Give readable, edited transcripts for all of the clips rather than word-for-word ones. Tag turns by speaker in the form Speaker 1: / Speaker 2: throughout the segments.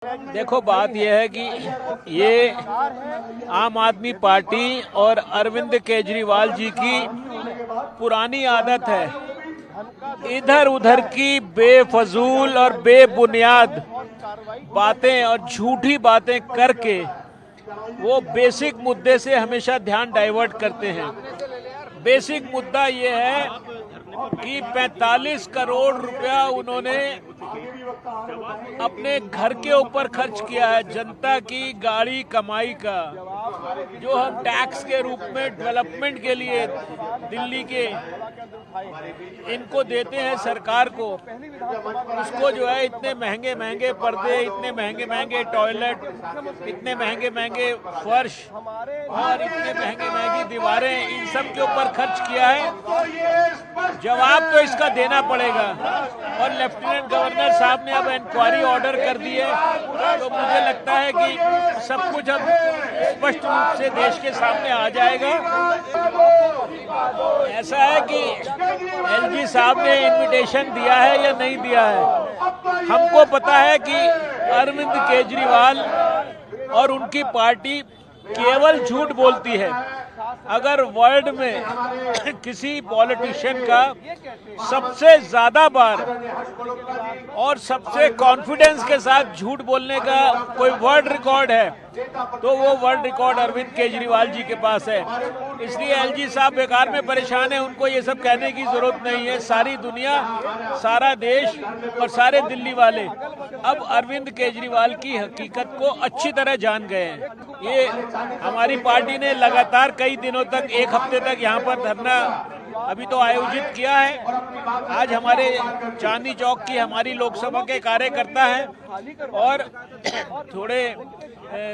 Speaker 1: देखो, बात यह है कि ये आम आदमी पार्टी और अरविंद केजरीवाल जी की पुरानी आदत है। इधर उधर की बेफजूल और बेबुनियाद बातें और झूठी बातें करके वो बेसिक मुद्दे से हमेशा ध्यान डाइवर्ट करते हैं। बेसिक मुद्दा ये है कि 45 करोड़ रुपया उन्होंने अपने घर के ऊपर खर्च किया है, जनता की गाड़ी कमाई का, जो हम टैक्स के रूप में डेवलपमेंट के लिए दिल्ली के इनको देते हैं सरकार को। उसको जो है इतने महंगे महंगे पर्दे, इतने महंगे महंगे टॉयलेट, इतने महंगे महंगे फर्श और इतने महंगे महंगी दीवारें, इन सब के ऊपर खर्च किया है। जवाब तो इसका देना पड़ेगा। और लेफ्टिनेंट गवर्नर साहब ने अब इंक्वायरी ऑर्डर कर दी है, तो मुझे लगता है कि सब कुछ अब स्पष्ट रूप से देश के सामने आ जाएगा। ऐसा है कि एलजी साहब ने इनविटेशन दिया है या नहीं दिया है। हमको पता है कि अरविंद केजरीवाल और उनकी पार्टी केवल झूठ बोलती है। अगर वर्ल्ड में किसी पॉलिटिशियन का सबसे ज्यादा बार और सबसे कॉन्फिडेंस के साथ झूठ बोलने का कोई वर्ल्ड रिकॉर्ड है, तो वो वर्ल्ड रिकॉर्ड अरविंद केजरीवाल जी के पास है। इसलिए एलजी साहब बेकार में परेशान है, उनको ये सब कहने की जरूरत नहीं है। सारी दुनिया, सारा देश और सारे दिल्ली वाले अब अरविंद केजरीवाल की हकीकत को अच्छी तरह जान गए हैं। ये हमारी पार्टी ने लगातार कई दिनों तक, एक हफ्ते तक यहाँ पर धरना अभी तो आयोजित किया है। आज हमारे चांदनी चौक की हमारी लोकसभा के कार्यकर्ता हैं और थोड़े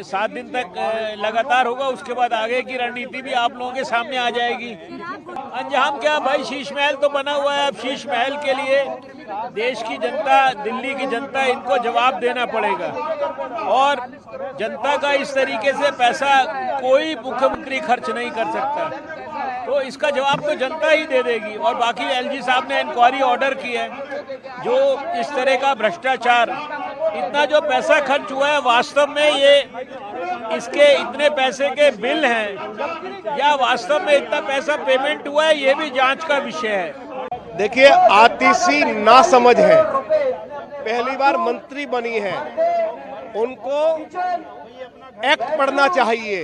Speaker 1: 7 दिन तक लगातार होगा। उसके बाद आगे की रणनीति भी आप लोगों के सामने आ जाएगी। अंजाम क्या भाई, शीश महल तो बना हुआ है। अब शीश महल के लिए देश की जनता, दिल्ली की जनता, इनको जवाब देना पड़ेगा। और जनता का इस तरीके से पैसा कोई मुख्यमंत्री खर्च नहीं कर सकता, तो इसका जवाब तो जनता ही दे देगी। और बाकी एलजी साहब ने इंक्वायरी ऑर्डर की है। जो इस तरह का भ्रष्टाचार, इतना जो पैसा खर्च हुआ है, वास्तव में ये इसके इतने पैसे के बिल हैं या वास्तव में इतना पैसा पेमेंट हुआ है, ये भी जांच का विषय है।
Speaker 2: देखिए, आतिशी नासमझ है, पहली बार मंत्री बनी है, उनको एक्ट पढ़ना चाहिए।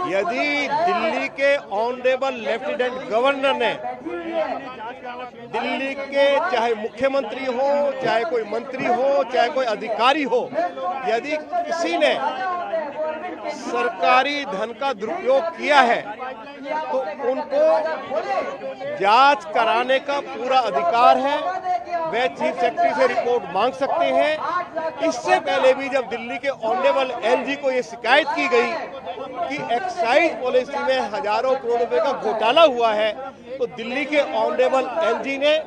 Speaker 2: यदि दिल्ली के ऑनरेबल लेफ्टिनेंट गवर्नर ने दिल्ली के चाहे मुख्यमंत्री हो, चाहे कोई मंत्री हो, चाहे कोई अधिकारी हो, यदि किसी ने सरकारी धन का दुरुपयोग किया है तो उनको जांच कराने का पूरा अधिकार है। वे चीफ सेक्रेटरी से रिपोर्ट मांग सकते हैं। इससे पहले भी जब दिल्ली के ऑनरेबल एलजी को ये शिकायत की गई कि एक्साइज पॉलिसी में हजारों करोड़ रुपए का घोटाला हुआ है, तो दिल्ली के ऑनरेबल एलजी ने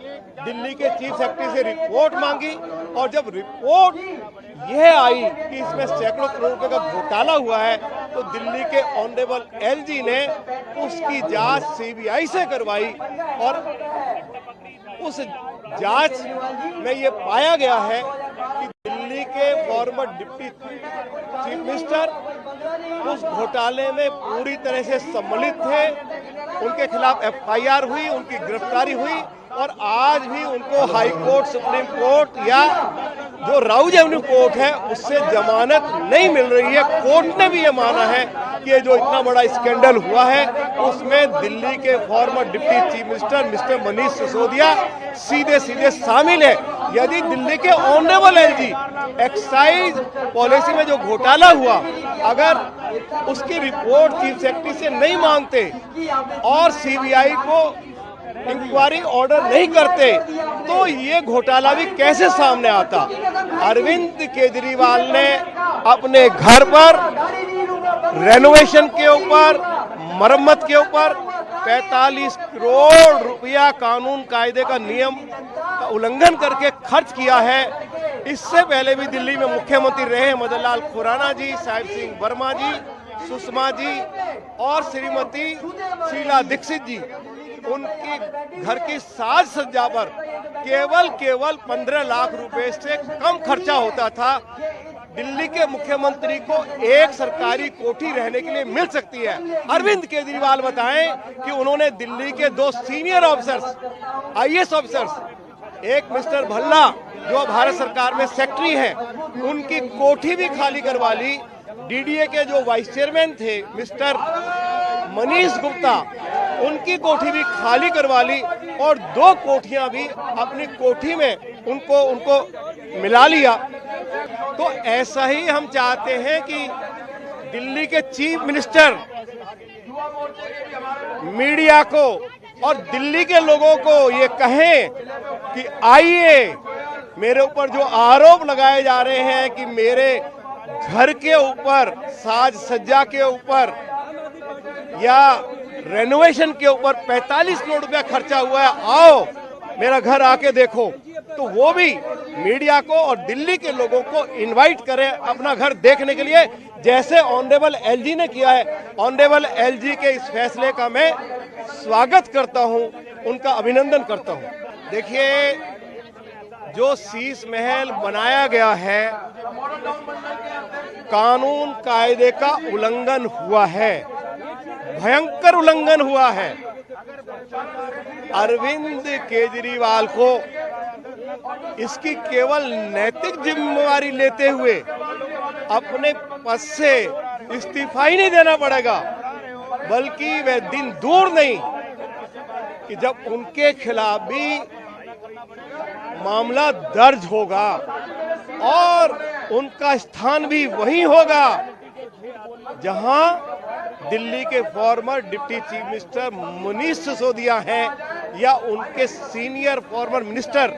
Speaker 2: दिल्ली के चीफ सेक्रेटरी से रिपोर्ट मांगी। और जब रिपोर्ट यह आई कि इसमें सैकड़ों करोड़ रुपए का घोटाला हुआ है, तो दिल्ली के ऑनरेबल एलजी ने उसकी जांच सीबीआई से करवाई। और उस जांच में ये पाया गया है कि दिल्ली के फॉर्मर डिप्टी चीफ मिनिस्टर उस घोटाले में पूरी तरह से सम्मिलित थे। उनके खिलाफ एफआईआर हुई, उनकी गिरफ्तारी हुई और आज भी उनको हाई कोर्ट, सुप्रीम कोर्ट या जो राउज एवेन्यू कोर्ट है उससे जमानत नहीं मिल रही है। कोर्ट ने भी ये माना है कि जो इतना बड़ा स्कैंडल हुआ है उसमें दिल्ली के farmer deputy chief minister mister Manish Sisodia सीधे शामिल है। यदि दिल्ली के ऑनरेबल एलजी एक्साइज पॉलिसी में जो घोटाला हुआ, अगर उसकी रिपोर्ट चीफ सेक्रेटरी से नहीं मांगते और सीबीआई को इंक्वायरी ऑर्डर नहीं करते, तो ये घोटाला भी कैसे सामने आता। अरविंद केजरीवाल ने अपने घर पर रेनोवेशन के ऊपर, मरम्मत के ऊपर 45 करोड़ रुपया कानून कायदे का नियम का उल्लंघन करके खर्च किया है। इससे पहले भी दिल्ली में मुख्यमंत्री रहे मदन लाल खुराना जी, साहिब सिंह वर्मा जी, सुषमा जी और श्रीमती शीला दीक्षित जी, उनकी घर की साज सज्जा पर केवल 15 लाख रुपए से कम खर्चा होता था। दिल्ली के मुख्यमंत्री को एक सरकारी कोठी रहने के लिए मिल सकती है। अरविंद केजरीवाल बताएं कि उन्होंने दिल्ली के 2 सीनियर ऑफिसर्स, आईएएस ऑफिसर्स, एक मिस्टर भल्ला जो भारत सरकार में सेक्रेटरी हैं, उनकी कोठी भी खाली करवा ली। डीडीए के जो वाइस चेयरमैन थे मिस्टर मनीष गुप्ता, उनकी कोठी भी खाली करवा ली और 2 कोठियां भी अपनी कोठी में उनको मिला लिया। तो ऐसा ही हम चाहते हैं कि दिल्ली के चीफ मिनिस्टर मीडिया को और दिल्ली के लोगों को ये कहें कि आइए, मेरे ऊपर जो आरोप लगाए जा रहे हैं कि मेरे घर के ऊपर, साज सज्जा के ऊपर या रेनोवेशन के ऊपर 45 करोड़ रुपया खर्चा हुआ है, आओ मेरा घर आके देखो। तो वो भी मीडिया को और दिल्ली के लोगों को इनवाइट करें अपना घर देखने के लिए, जैसे ऑनरेबल एलजी ने किया है। ऑनरेबल एलजी के इस फैसले का मैं स्वागत करता हूं, उनका अभिनंदन करता हूं। देखिए, जो शीश महल बनाया गया है, कानून कायदे का उल्लंघन हुआ है, भयंकर उल्लंघन हुआ है। अरविंद केजरीवाल को इसकी केवल नैतिक जिम्मेवारी लेते हुए अपने पद से इस्तीफा ही नहीं देना पड़ेगा, बल्कि वह दिन दूर नहीं कि जब उनके खिलाफ भी मामला दर्ज होगा और उनका स्थान भी वही होगा जहां दिल्ली के farmer deputy chief minister Manish Sisodia हैं या उनके senior former minister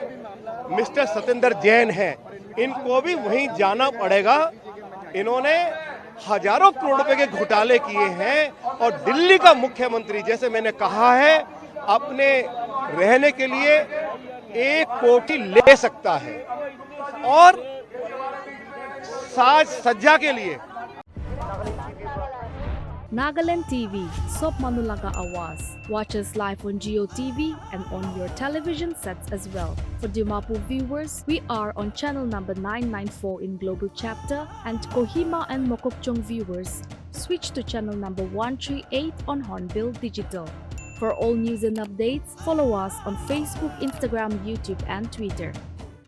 Speaker 2: mister Satyendra Jain हैं। इनको भी वहीं जाना पड़ेगा। इन्होंने हजारों करोड़ रुपए के घोटाले किए हैं और दिल्ली का मुख्यमंत्री, जैसे मैंने कहा है, अपने रहने के लिए एक कोठी ले सकता है और साज सज्जा के लिए
Speaker 3: Nagaland TV, Sop Manulaga Awas. Watch us live on Geo TV and on your television sets as well. For Dimapur viewers, we are on channel number 994 in Global Chapter, and Kohima and Mokokchung viewers, switch to channel number 138 on Hornbill Digital. For all news and updates, follow us on Facebook, Instagram, YouTube and Twitter.